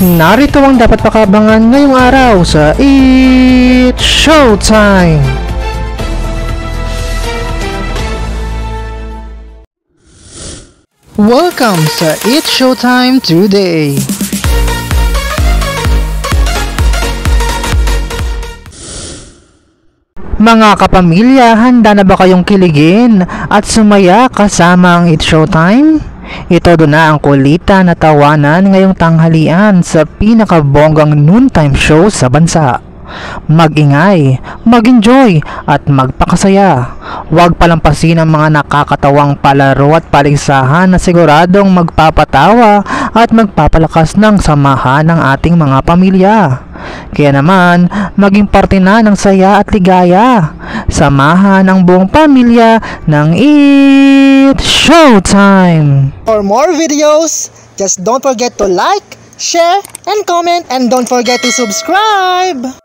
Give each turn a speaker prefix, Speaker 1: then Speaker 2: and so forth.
Speaker 1: Narito ang dapat pakabangan ngayong araw sa It's Showtime! Welcome sa It's Showtime today! Mga kapamilya, handa na ba kayong kiligin at sumaya kasama ang It's Showtime? Ito doon na ang kulitan na tawanan ngayong tanghalian sa pinakabonggang noontime show sa bansa. Mag-ingay, mag-enjoy at magpakasaya. Huwag palampasin ang mga nakakatawang palaro at paligsahan na siguradong magpapatawa at magpapalakas ng samahan ng ating mga pamilya. Kaya naman, maging parte na ng saya at ligaya. Samahan ang buong pamilya ng It's Showtime!
Speaker 2: For more videos, just don't forget to like, share, and comment, and don't forget to subscribe!